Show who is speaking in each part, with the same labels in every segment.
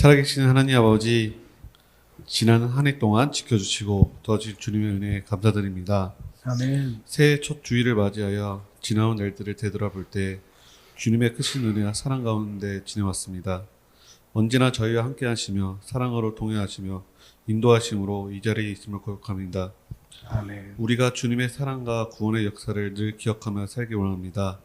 Speaker 1: 살아계신 하나님 아버지, 지난 한 해 동안 지켜주시고 도와주신 주님의 은혜에 감사드립니다.
Speaker 2: 아멘.
Speaker 1: 새해 첫 주일을 맞이하여 지나온 날들을 되돌아볼 때 주님의 크신 은혜와 사랑 가운데 지내왔습니다. 언제나 저희와 함께 하시며 사랑으로 동행하시며 인도하심으로 이 자리에 있음을 고백합니다.
Speaker 2: 아멘.
Speaker 1: 우리가 주님의 사랑과 구원의 역사를 늘 기억하며 살기 원합니다.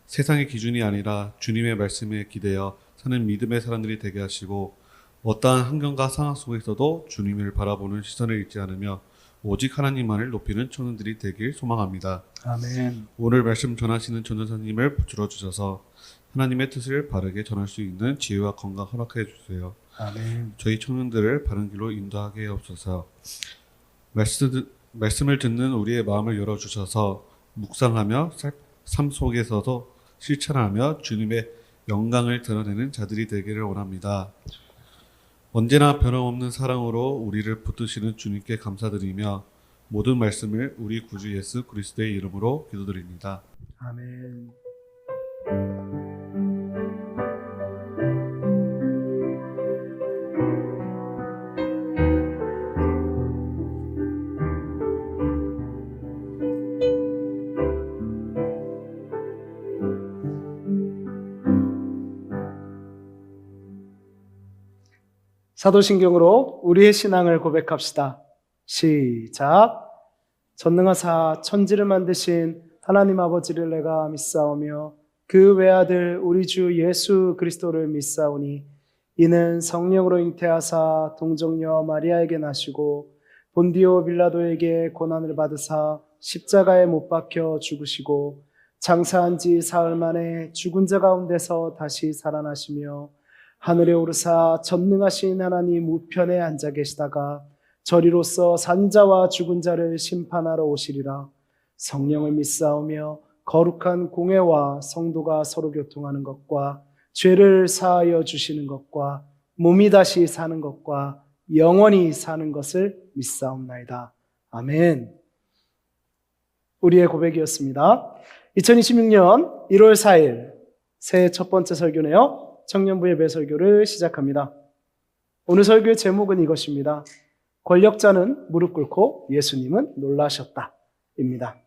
Speaker 1: 세상의 기준이 아니라 주님의 말씀에 기대어 사는 믿음의 사람들이 되게 하시고 어떠한 환경과 상황 속에서도 주님을 바라보는 시선을 잃지 않으며 오직 하나님만을 높이는 청년들이 되길 소망합니다.
Speaker 2: 아멘.
Speaker 1: 오늘 말씀 전하시는 전도사님을 붙들어 주셔서 하나님의 뜻을 바르게 전할 수 있는 지혜와 건강 허락해 주세요.
Speaker 2: 아멘.
Speaker 1: 저희 청년들을 바른 길로 인도하게 하옵소서. 말씀을 듣는 우리의 마음을 열어주셔서 묵상하며 삶 속에서도 실천하며 주님의 영광을 드러내는 자들이 되기를 원합니다. 언제나 변함없는 사랑으로 우리를 붙드시는 주님께 감사드리며 모든 말씀을 우리 구주 예수 그리스도의 이름으로 기도드립니다.
Speaker 2: 아멘. 사도신경으로 우리의 신앙을 고백합시다. 시작. 전능하사 천지를 만드신 하나님 아버지를 내가 믿사오며 그 외아들 우리 주 예수 그리스도를 믿사오니 이는 성령으로 잉태하사 동정녀 마리아에게 나시고 본디오 빌라도에게 고난을 받으사 십자가에 못 박혀 죽으시고 장사한 지 사흘 만에 죽은 자 가운데서 다시 살아나시며 하늘에 오르사 전능하신 하나님 우편에 앉아 계시다가 저리로서 산자와 죽은 자를 심판하러 오시리라. 성령을 믿사오며 거룩한 공회와 성도가 서로 교통하는 것과 죄를 사하여 주시는 것과 몸이 다시 사는 것과 영원히 사는 것을 믿사옵나이다. 아멘. 우리의 고백이었습니다. 2026년 1월 4일 새해 첫 번째 설교네요. 청년부 예배 설교를 시작합니다. 오늘 설교의 제목은 이것입니다. 권력자는 무릎 꿇고 예수님은 놀라셨다 입니다.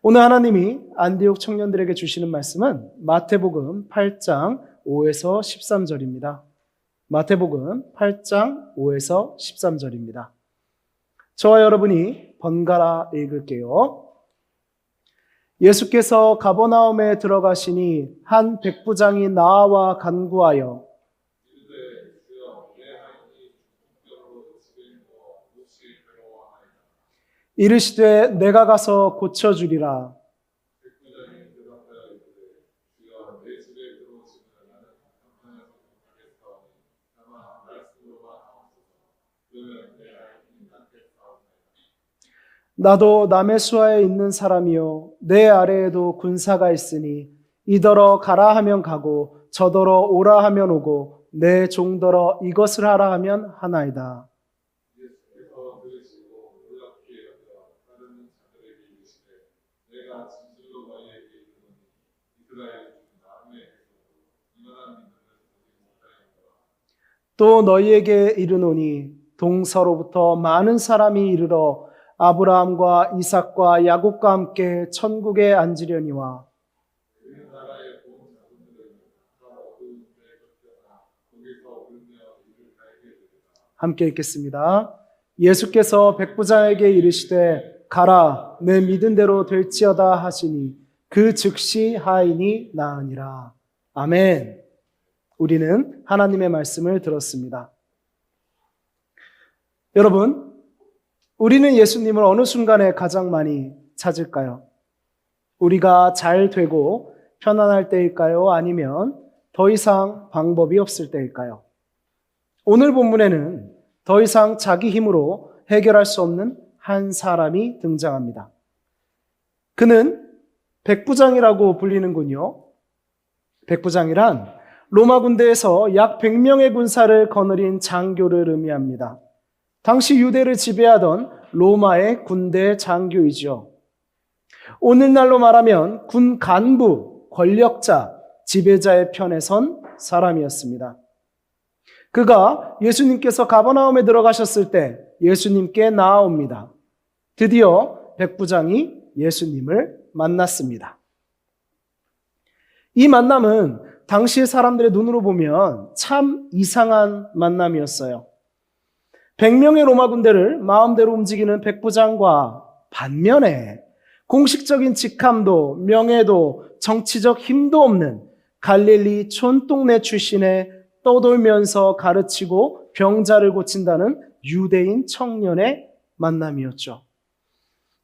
Speaker 2: 오늘 하나님이 안디옥 청년들에게 주시는 말씀은 마태복음 8장 5에서 13절입니다. 마태복음 8장 5에서 13절입니다. 저와 여러분이 번갈아 읽을게요. 예수께서 가버나움에 들어가시니 한 백부장이 나와 간구하여 이르시되 내가 가서 고쳐주리라. 나도 남의 수하에 있는 사람이요 내 아래에도 군사가 있으니 이더러 가라 하면 가고 저더러 오라 하면 오고 내 종더러 이것을 하라 하면 하나이다. 또 너희에게 이르노니 동서로부터 많은 사람이 이르러 아브라함과 이삭과 야곱과 함께 천국에 앉으려니와 함께 읽겠습니다. 예수께서 백부장에게 이르시되 가라 내 믿은 대로 될지어다 하시니 그 즉시 하인이 나으니라. 아멘. 우리는 하나님의 말씀을 들었습니다. 여러분, 우리는 예수님을 어느 순간에 가장 많이 찾을까요? 우리가 잘 되고 편안할 때일까요? 아니면 더 이상 방법이 없을 때일까요? 오늘 본문에는 더 이상 자기 힘으로 해결할 수 없는 한 사람이 등장합니다. 그는 백부장이라고 불리는군요. 백부장이란 로마 군대에서 약 100명의 군사를 거느린 장교를 의미합니다. 당시 유대를 지배하던 로마의 군대 장교이죠. 오늘날로 말하면 군 간부, 권력자, 지배자의 편에 선 사람이었습니다. 그가 예수님께서 가버나움에 들어가셨을 때 예수님께 나아옵니다. 드디어 백부장이 예수님을 만났습니다. 이 만남은 당시의 사람들의 눈으로 보면 참 이상한 만남이었어요. 100명의 로마 군대를 마음대로 움직이는 백부장과 반면에 공식적인 직함도 명예도 정치적 힘도 없는 갈릴리 촌동네 출신의 떠돌면서 가르치고 병자를 고친다는 유대인 청년의 만남이었죠.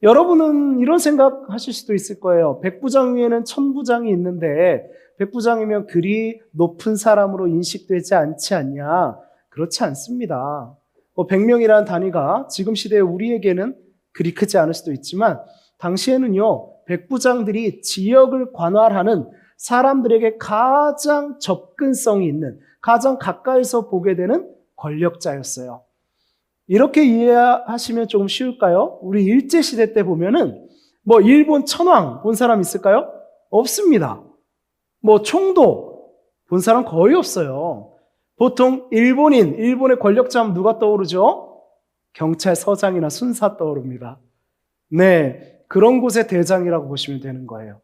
Speaker 2: 여러분은 이런 생각 하실 수도 있을 거예요. 백부장 위에는 천부장이 있는데 백부장이면 그리 높은 사람으로 인식되지 않지 않냐? 그렇지 않습니다. 100명이라는 단위가 지금 시대의 우리에게는 그리 크지 않을 수도 있지만 당시에는요, 백부장들이 지역을 관할하는 사람들에게 가장 접근성이 있는, 가장 가까이서 보게 되는 권력자였어요. 이렇게 이해하시면 조금 쉬울까요? 우리 일제시대 때 보면은 일본 천황 본 사람 있을까요? 없습니다. 총도 본 사람 거의 없어요. 보통 일본의 권력자 하면 누가 떠오르죠? 경찰서장이나 순사 떠오릅니다. 네, 그런 곳의 대장이라고 보시면 되는 거예요.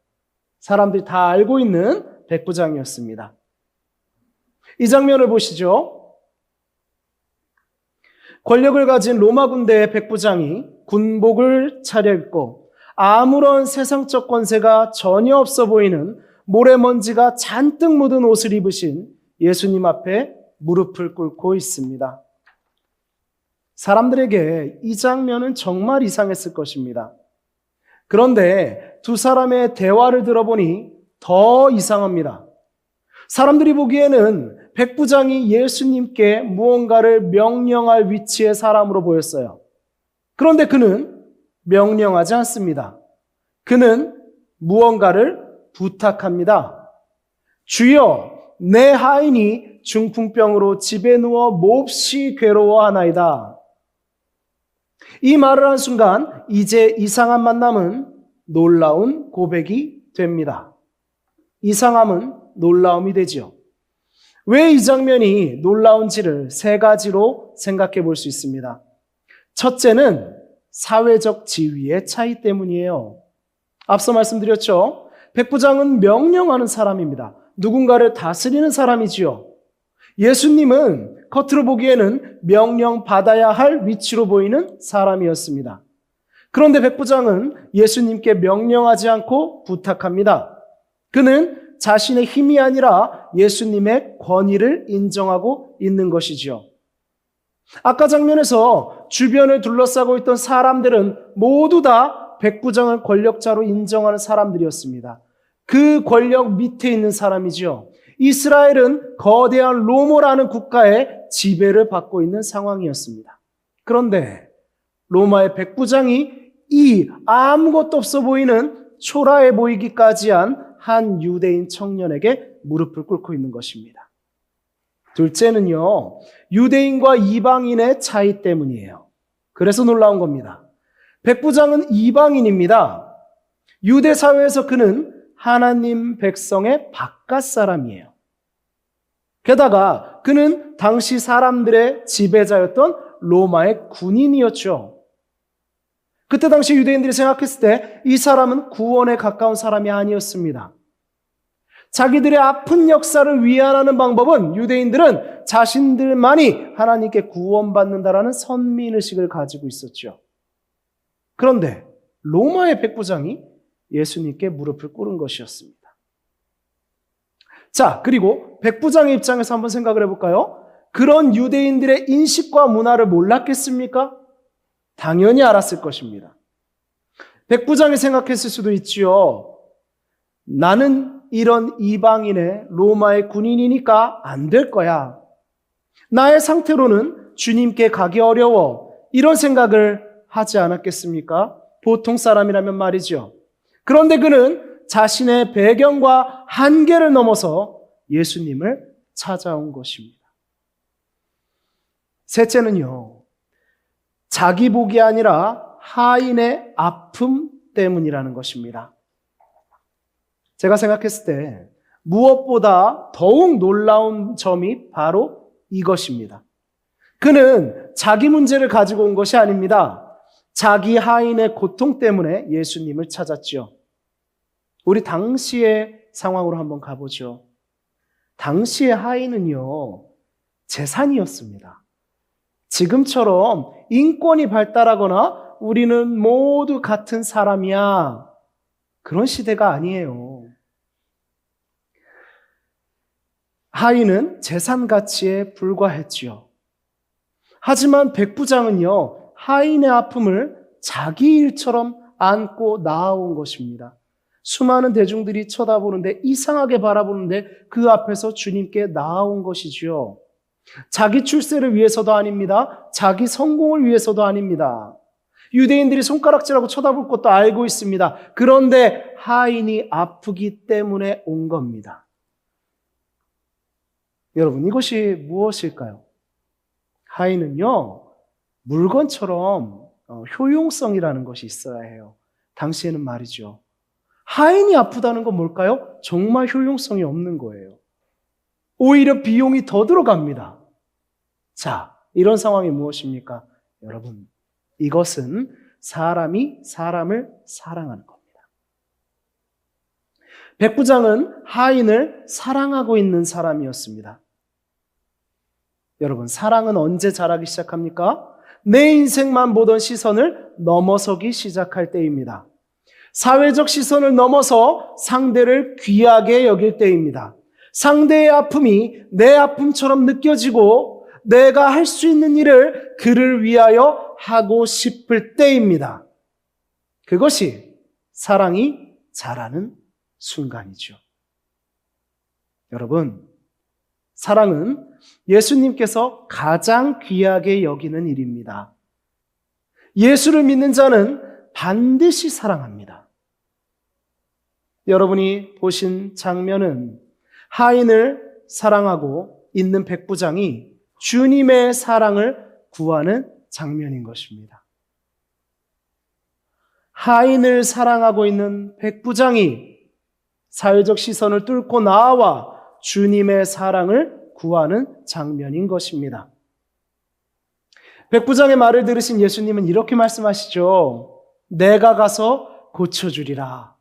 Speaker 2: 사람들이 다 알고 있는 백부장이었습니다. 이 장면을 보시죠. 권력을 가진 로마 군대의 백부장이 군복을 차려입고 아무런 세상적 권세가 전혀 없어 보이는 모래먼지가 잔뜩 묻은 옷을 입으신 예수님 앞에 무릎을 꿇고 있습니다. 사람들에게 이 장면은 정말 이상했을 것입니다. 그런데 두 사람의 대화를 들어보니 더 이상합니다. 사람들이 보기에는 백부장이 예수님께 무언가를 명령할 위치의 사람으로 보였어요. 그런데 그는 명령하지 않습니다. 그는 무언가를 부탁합니다. 주여, 내 하인이 중풍병으로 집에 누워 몹시 괴로워하나이다. 이 말을 한 순간 이제 이상한 만남은 놀라운 고백이 됩니다. 이상함은 놀라움이 되지요. 왜 이 장면이 놀라운지를 세 가지로 생각해 볼 수 있습니다. 첫째는 사회적 지위의 차이 때문이에요. 앞서 말씀드렸죠. 백부장은 명령하는 사람입니다. 누군가를 다스리는 사람이지요. 예수님은 겉으로 보기에는 명령받아야 할 위치로 보이는 사람이었습니다. 그런데 백부장은 예수님께 명령하지 않고 부탁합니다. 그는 자신의 힘이 아니라 예수님의 권위를 인정하고 있는 것이지요. 아까 장면에서 주변을 둘러싸고 있던 사람들은 모두 다 백부장을 권력자로 인정하는 사람들이었습니다. 그 권력 밑에 있는 사람이지요. 이스라엘은 거대한 로마라는 국가의 지배를 받고 있는 상황이었습니다. 그런데 로마의 백부장이 이 아무것도 없어 보이는 초라해 보이기까지 한 유대인 청년에게 무릎을 꿇고 있는 것입니다. 둘째는요, 유대인과 이방인의 차이 때문이에요. 그래서 놀라운 겁니다. 백부장은 이방인입니다. 유대 사회에서 그는 하나님 백성의 바깥 사람이에요. 게다가 그는 당시 사람들의 지배자였던 로마의 군인이었죠. 그때 당시 유대인들이 생각했을 때 이 사람은 구원에 가까운 사람이 아니었습니다. 자기들의 아픈 역사를 위안하는 방법은 유대인들은 자신들만이 하나님께 구원받는다라는 선민의식을 가지고 있었죠. 그런데 로마의 백부장이 예수님께 무릎을 꿇은 것이었습니다. 자, 그리고 백부장의 입장에서 한번 생각을 해볼까요? 그런 유대인들의 인식과 문화를 몰랐겠습니까? 당연히 알았을 것입니다. 백부장이 생각했을 수도 있지요. 나는 이런 이방인의 로마의 군인이니까 안 될 거야. 나의 상태로는 주님께 가기 어려워. 이런 생각을 하지 않았겠습니까? 보통 사람이라면 말이죠. 그런데 그는 자신의 배경과 한계를 넘어서 예수님을 찾아온 것입니다. 셋째는요, 자기 복이 아니라 하인의 아픔 때문이라는 것입니다. 제가 생각했을 때 무엇보다 더욱 놀라운 점이 바로 이것입니다. 그는 자기 문제를 가지고 온 것이 아닙니다. 자기 하인의 고통 때문에 예수님을 찾았지요. 우리 당시의 상황으로 한번 가보죠. 당시의 하인은요, 재산이었습니다. 지금처럼 인권이 발달하거나 우리는 모두 같은 사람이야, 그런 시대가 아니에요. 하인은 재산 가치에 불과했지요. 하지만 백부장은요, 하인의 아픔을 자기 일처럼 안고 나아온 것입니다. 수많은 대중들이 쳐다보는데, 이상하게 바라보는데 그 앞에서 주님께 나아온 것이지요. 자기 출세를 위해서도 아닙니다. 자기 성공을 위해서도 아닙니다. 유대인들이 손가락질하고 쳐다볼 것도 알고 있습니다. 그런데 하인이 아프기 때문에 온 겁니다. 여러분, 이것이 무엇일까요? 하인은요, 물건처럼 효용성이라는 것이 있어야 해요. 당시에는 말이죠. 하인이 아프다는 건 뭘까요? 정말 효용성이 없는 거예요. 오히려 비용이 더 들어갑니다. 자, 이런 상황이 무엇입니까? 여러분, 이것은 사람이 사람을 사랑하는 겁니다. 백부장은 하인을 사랑하고 있는 사람이었습니다. 여러분, 사랑은 언제 자라기 시작합니까? 내 인생만 보던 시선을 넘어서기 시작할 때입니다. 사회적 시선을 넘어서 상대를 귀하게 여길 때입니다. 상대의 아픔이 내 아픔처럼 느껴지고 내가 할 수 있는 일을 그를 위하여 하고 싶을 때입니다. 그것이 사랑이 자라는 순간이죠. 여러분, 사랑은 예수님께서 가장 귀하게 여기는 일입니다. 예수를 믿는 자는 반드시 사랑합니다. 여러분이 보신 장면은 하인을 사랑하고 있는 백부장이 주님의 사랑을 구하는 장면인 것입니다. 하인을 사랑하고 있는 백부장이 사회적 시선을 뚫고 나와 주님의 사랑을 구하는 장면인 것입니다. 백부장의 말을 들으신 예수님은 이렇게 말씀하시죠. 내가 가서 고쳐주리라.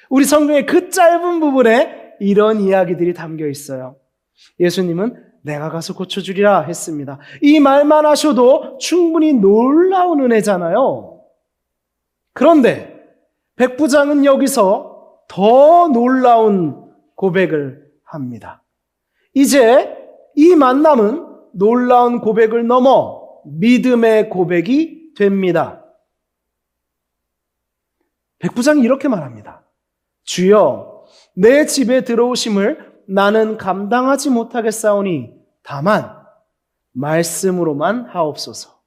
Speaker 2: 우리 성경의 그 짧은 부분에 이런 이야기들이 담겨 있어요. 예수님은 내가 가서 고쳐주리라 했습니다. 이 말만 하셔도 충분히 놀라운 은혜잖아요. 그런데 백부장은 여기서 더 놀라운 고백을 합니다. 이제 이 만남은 놀라운 고백을 넘어 믿음의 고백이 됩니다. 백부장이 이렇게 말합니다. 주여, 내 집에 들어오심을 나는 감당하지 못하겠사오니 다만 말씀으로만 하옵소서.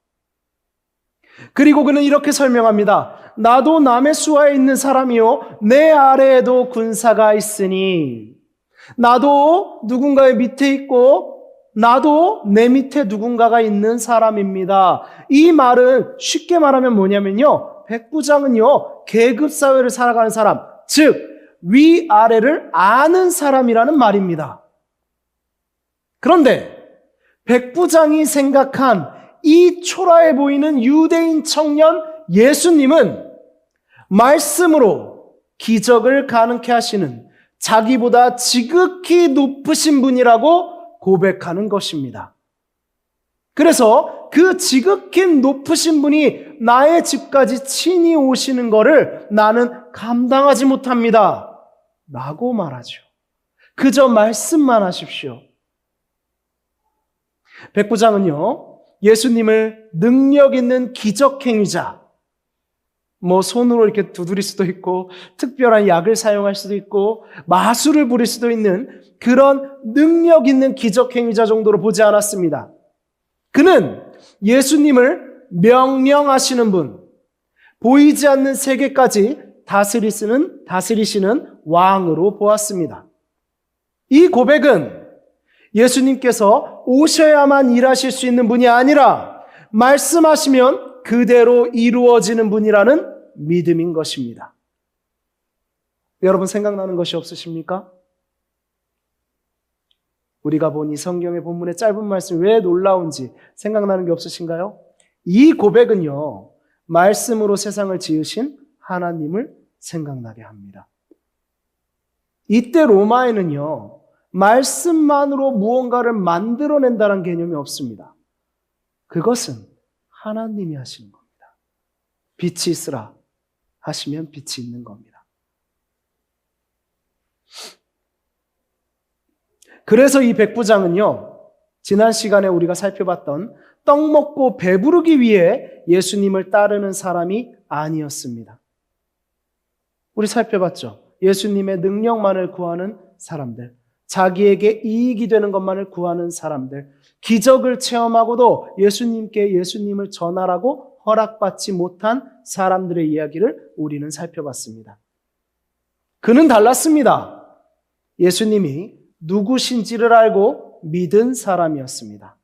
Speaker 2: 그리고 그는 이렇게 설명합니다. 나도 남의 수하에 있는 사람이요 내 아래에도 군사가 있으니, 나도 누군가의 밑에 있고 나도 내 밑에 누군가가 있는 사람입니다. 이 말은 쉽게 말하면 뭐냐면요, 백부장은요 계급사회를 살아가는 사람, 즉 위아래를 아는 사람이라는 말입니다. 그런데 백부장이 생각한 이 초라해 보이는 유대인 청년 예수님은 말씀으로 기적을 가능케 하시는 자기보다 지극히 높으신 분이라고 고백하는 것입니다. 그래서 그 지극히 높으신 분이 나의 집까지 친히 오시는 것을 나는 감당하지 못합니다 라고 말하죠. 그저 말씀만 하십시오. 백부장은요, 예수님을 능력 있는 기적행위자, 손으로 이렇게 두드릴 수도 있고 특별한 약을 사용할 수도 있고 마술을 부릴 수도 있는 그런 능력 있는 기적행위자 정도로 보지 않았습니다. 그는 예수님을 명령하시는 분, 보이지 않는 세계까지 다스리시는 왕으로 보았습니다. 이 고백은 예수님께서 오셔야만 일하실 수 있는 분이 아니라 말씀하시면 그대로 이루어지는 분이라는 믿음인 것입니다. 여러분, 생각나는 것이 없으십니까? 우리가 본 이 성경의 본문의 짧은 말씀이 왜 놀라운지 생각나는 게 없으신가요? 이 고백은요, 말씀으로 세상을 지으신 하나님을 생각나게 합니다. 이때 로마에는요, 말씀만으로 무언가를 만들어낸다는 개념이 없습니다. 그것은 하나님이 하시는 겁니다. 빛이 있으라 하시면 빛이 있는 겁니다. 그래서 이 백부장은요, 지난 시간에 우리가 살펴봤던 떡 먹고 배부르기 위해 예수님을 따르는 사람이 아니었습니다. 우리 살펴봤죠? 예수님의 능력만을 구하는 사람들, 자기에게 이익이 되는 것만을 구하는 사람들, 기적을 체험하고도 예수님을 전하라고 허락받지 못한 사람들의 이야기를 우리는 살펴봤습니다. 그는 달랐습니다. 예수님이 누구신지를 알고 믿은 사람이었습니다.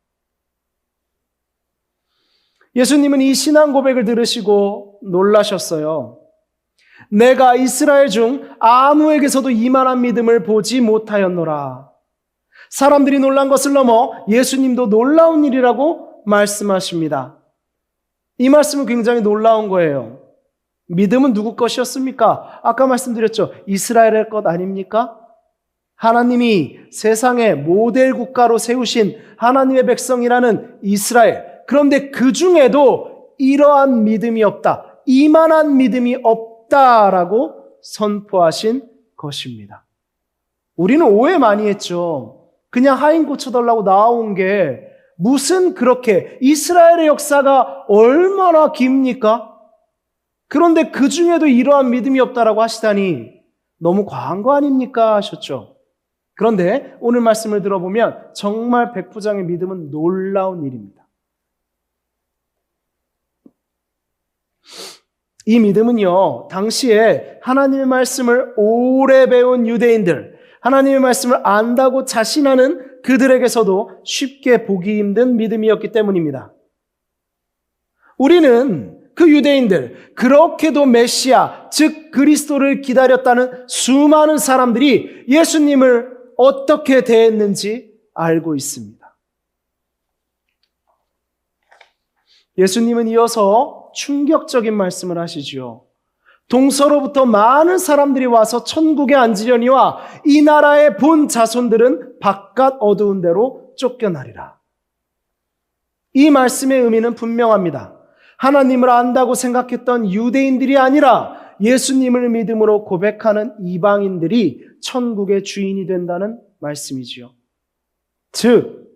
Speaker 2: 예수님은 이 신앙 고백을 들으시고 놀라셨어요. 내가 이스라엘 중 아무에게서도 이만한 믿음을 보지 못하였노라. 사람들이 놀란 것을 넘어 예수님도 놀라운 일이라고 말씀하십니다. 이 말씀은 굉장히 놀라운 거예요. 믿음은 누구 것이었습니까? 아까 말씀드렸죠. 이스라엘의 것 아닙니까? 하나님이 세상의 모델 국가로 세우신 하나님의 백성이라는 이스라엘. 그런데 그 중에도 이러한 믿음이 없다. 이만한 믿음이 없다라고 선포하신 것입니다. 우리는 오해 많이 했죠. 그냥 하인 고쳐달라고 나온 게 무슨 그렇게 이스라엘의 역사가 얼마나 깁니까? 그런데 그 중에도 이러한 믿음이 없다라고 하시다니 너무 과한 거 아닙니까? 하셨죠. 그런데 오늘 말씀을 들어보면 정말 백부장의 믿음은 놀라운 일입니다. 이 믿음은요, 당시에 하나님의 말씀을 오래 배운 유대인들, 하나님의 말씀을 안다고 자신하는 그들에게서도 쉽게 보기 힘든 믿음이었기 때문입니다. 우리는 그 유대인들, 그렇게도 메시아, 즉 그리스도를 기다렸다는 수많은 사람들이 예수님을 어떻게 대했는지 알고 있습니다. 예수님은 이어서 충격적인 말씀을 하시지요. 동서로부터 많은 사람들이 와서 천국에 앉으려니와 이 나라의 본 자손들은 바깥 어두운 데로 쫓겨나리라. 이 말씀의 의미는 분명합니다. 하나님을 안다고 생각했던 유대인들이 아니라 예수님을 믿음으로 고백하는 이방인들이 천국의 주인이 된다는 말씀이지요. 즉,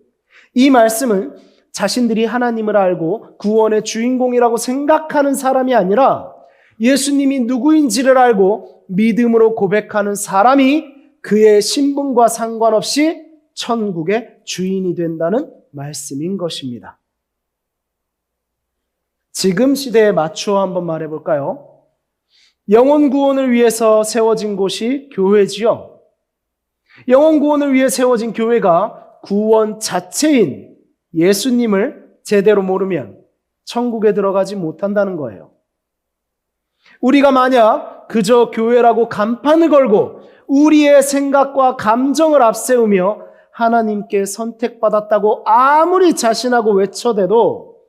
Speaker 2: 이 말씀은 자신들이 하나님을 알고 구원의 주인공이라고 생각하는 사람이 아니라 예수님이 누구인지를 알고 믿음으로 고백하는 사람이 그의 신분과 상관없이 천국의 주인이 된다는 말씀인 것입니다. 지금 시대에 맞추어 한번 말해볼까요? 영혼 구원을 위해서 세워진 곳이 교회지요. 영혼 구원을 위해 세워진 교회가 구원 자체인 예수님을 제대로 모르면 천국에 들어가지 못한다는 거예요. 우리가 만약 그저 교회라고 간판을 걸고 우리의 생각과 감정을 앞세우며 하나님께 선택받았다고 아무리 자신하고 외쳐대도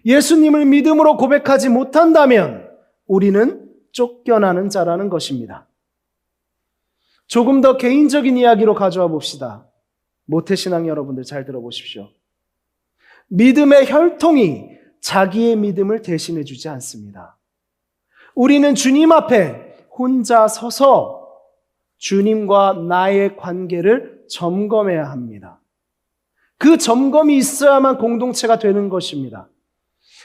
Speaker 2: 예수님을 믿음으로 고백하지 못한다면 우리는 쫓겨나는 자라는 것입니다. 조금 더 개인적인 이야기로 가져와 봅시다. 모태신앙 여러분들 잘 들어보십시오. 믿음의 혈통이 자기의 믿음을 대신해 주지 않습니다. 우리는 주님 앞에 혼자 서서 주님과 나의 관계를 점검해야 합니다. 그 점검이 있어야만 공동체가 되는 것입니다.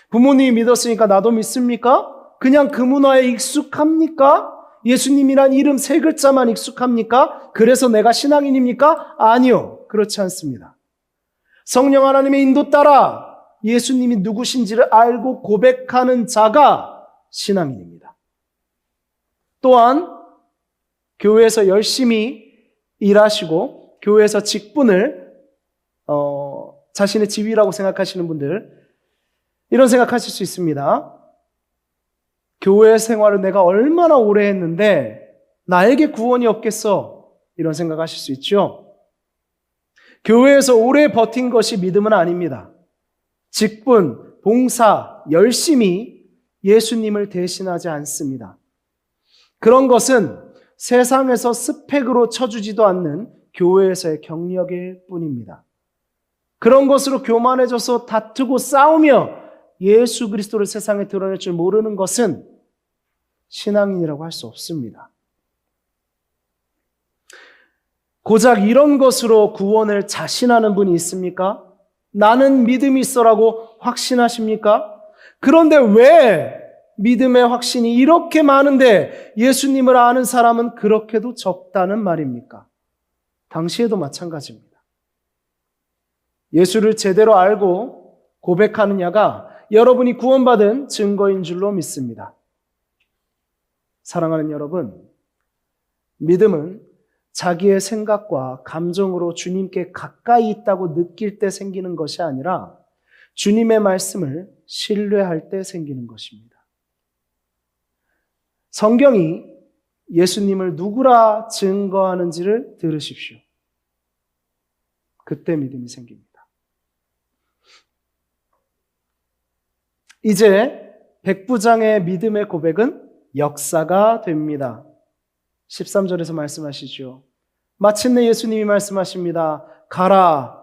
Speaker 2: 부모님이 믿었으니까 나도 믿습니까? 그냥 그 문화에 익숙합니까? 예수님이란 이름 3글자만 익숙합니까? 그래서 내가 신앙인입니까? 아니요. 그렇지 않습니다. 성령 하나님의 인도 따라 예수님이 누구신지를 알고 고백하는 자가 신앙인입니다. 또한 교회에서 열심히 일하시고 교회에서 직분을 자신의 지위라고 생각하시는 분들, 이런 생각하실 수 있습니다. 교회 생활을 내가 얼마나 오래 했는데 나에게 구원이 없겠어, 이런 생각하실 수 있죠. 교회에서 오래 버틴 것이 믿음은 아닙니다. 직분, 봉사, 열심히 예수님을 대신하지 않습니다. 그런 것은 세상에서 스펙으로 쳐주지도 않는 교회에서의 경력일 뿐입니다. 그런 것으로 교만해져서 다투고 싸우며 예수 그리스도를 세상에 드러낼 줄 모르는 것은 신앙인이라고 할 수 없습니다. 고작 이런 것으로 구원을 자신하는 분이 있습니까? 나는 믿음이 있어라고 확신하십니까? 그런데 왜 믿음의 확신이 이렇게 많은데 예수님을 아는 사람은 그렇게도 적다는 말입니까? 당시에도 마찬가지입니다. 예수를 제대로 알고 고백하느냐가 여러분이 구원받은 증거인 줄로 믿습니다. 사랑하는 여러분, 믿음은 자기의 생각과 감정으로 주님께 가까이 있다고 느낄 때 생기는 것이 아니라 주님의 말씀을 신뢰할 때 생기는 것입니다. 성경이 예수님을 누구라 증거하는지를 들으십시오. 그때 믿음이 생깁니다. 이제 백부장의 믿음의 고백은 역사가 됩니다. 13절에서 말씀하시죠. 마침내 예수님이 말씀하십니다. 가라,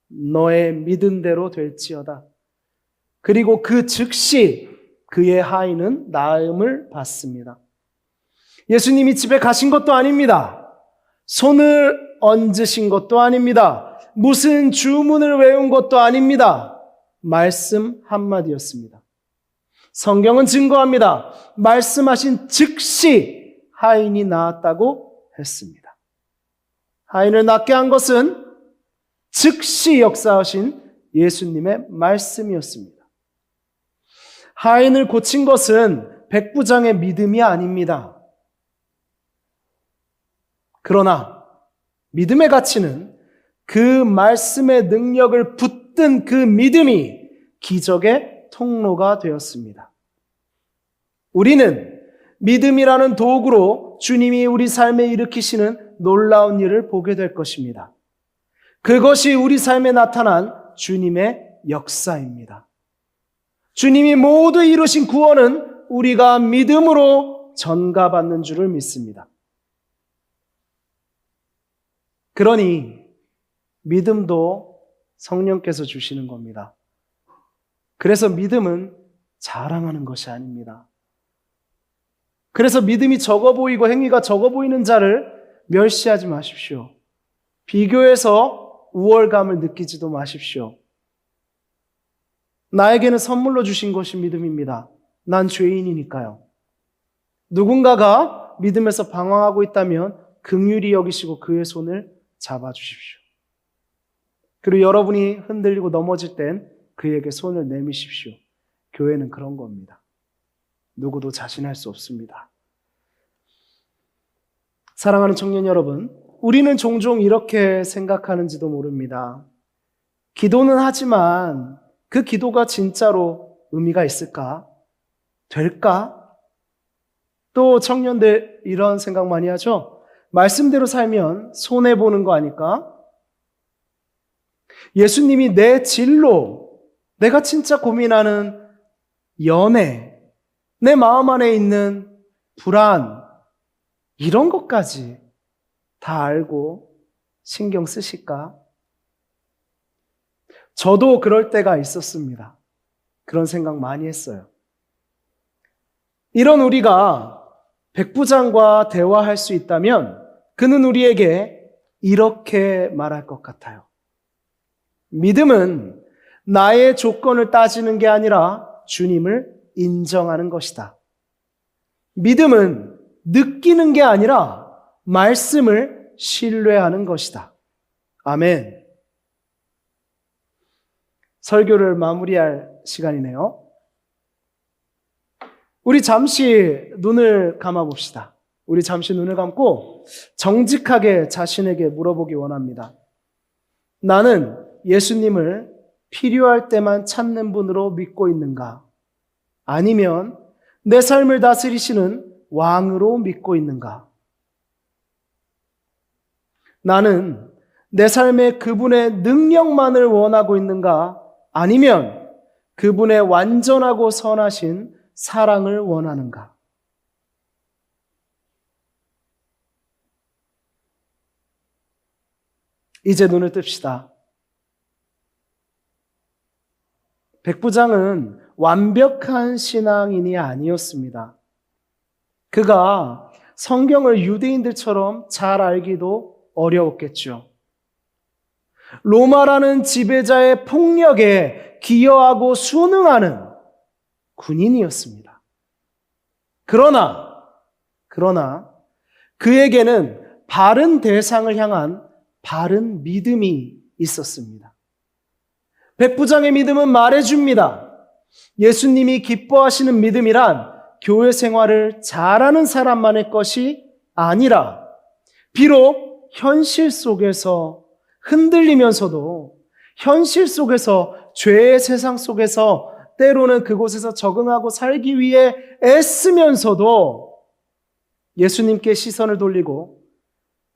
Speaker 2: 너의 믿은 대로 될지어다. 그리고 그 즉시 그의 하인은 나음을 받습니다. 예수님이 집에 가신 것도 아닙니다. 손을 얹으신 것도 아닙니다. 무슨 주문을 외운 것도 아닙니다. 말씀 한마디였습니다. 성경은 증거합니다. 말씀하신 즉시 하인이 나았다고 했습니다. 하인을 낫게 한 것은 즉시 역사하신 예수님의 말씀이었습니다. 하인을 고친 것은 백부장의 믿음이 아닙니다. 그러나 믿음의 가치는 그 말씀의 능력을 붙든 그 믿음이 기적의 통로가 되었습니다. 우리는 믿음이라는 도구로 주님이 우리 삶에 일으키시는 놀라운 일을 보게 될 것입니다. 그것이 우리 삶에 나타난 주님의 역사입니다. 주님이 모두 이루신 구원은 우리가 믿음으로 전가받는 줄을 믿습니다. 그러니 믿음도 성령께서 주시는 겁니다. 그래서 믿음은 자랑하는 것이 아닙니다. 그래서 믿음이 적어 보이고 행위가 적어 보이는 자를 멸시하지 마십시오. 비교해서 우월감을 느끼지도 마십시오. 나에게는 선물로 주신 것이 믿음입니다. 난 죄인이니까요. 누군가가 믿음에서 방황하고 있다면 긍휼히 여기시고 그의 손을 잡아주십시오. 그리고 여러분이 흔들리고 넘어질 땐 그에게 손을 내미십시오. 교회는 그런 겁니다. 누구도 자신할 수 없습니다. 사랑하는 청년 여러분, 우리는 종종 이렇게 생각하는지도 모릅니다. 기도는 하지만 그 기도가 진짜로 의미가 있을까? 될까? 또 청년들 이런 생각 많이 하죠? 말씀대로 살면 손해보는 거 아닐까? 예수님이 내 진로, 내가 진짜 고민하는 연애, 내 마음 안에 있는 불안, 이런 것까지 다 알고 신경 쓰실까? 저도 그럴 때가 있었습니다. 그런 생각 많이 했어요. 이런 우리가 백부장과 대화할 수 있다면 그는 우리에게 이렇게 말할 것 같아요. 믿음은 나의 조건을 따지는 게 아니라 주님을 인정하는 것이다. 믿음은 느끼는 게 아니라 말씀을 신뢰하는 것이다. 아멘. 설교를 마무리할 시간이네요. 우리 잠시 눈을 감아봅시다. 우리 잠시 눈을 감고 정직하게 자신에게 물어보기 원합니다. 나는 예수님을 필요할 때만 찾는 분으로 믿고 있는가? 아니면 내 삶을 다스리시는 왕으로 믿고 있는가? 나는 내 삶에 그분의 능력만을 원하고 있는가? 아니면 그분의 완전하고 선하신 사랑을 원하는가? 이제 눈을 뜹시다. 백부장은 완벽한 신앙인이 아니었습니다. 그가 성경을 유대인들처럼 잘 알기도 어려웠겠죠. 로마라는 지배자의 폭력에 기여하고 순응하는 군인이었습니다. 그러나 그에게는 바른 대상을 향한 바른 믿음이 있었습니다. 백부장의 믿음은 말해줍니다. 예수님이 기뻐하시는 믿음이란 교회 생활을 잘하는 사람만의 것이 아니라 비록 현실 속에서 흔들리면서도 현실 속에서 죄의 세상 속에서 때로는 그곳에서 적응하고 살기 위해 애쓰면서도 예수님께 시선을 돌리고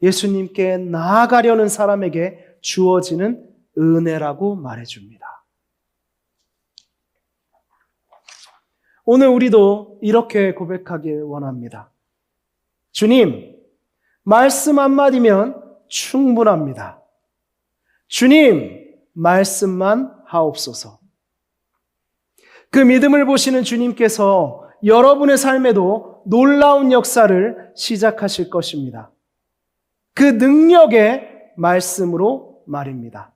Speaker 2: 예수님께 나아가려는 사람에게 주어지는 은혜라고 말해줍니다. 오늘 우리도 이렇게 고백하길 원합니다. 주님, 말씀 한마디면 충분합니다. 주님, 말씀만 하옵소서. 그 믿음을 보시는 주님께서 여러분의 삶에도 놀라운 역사를 시작하실 것입니다. 그 능력의 말씀으로 말입니다.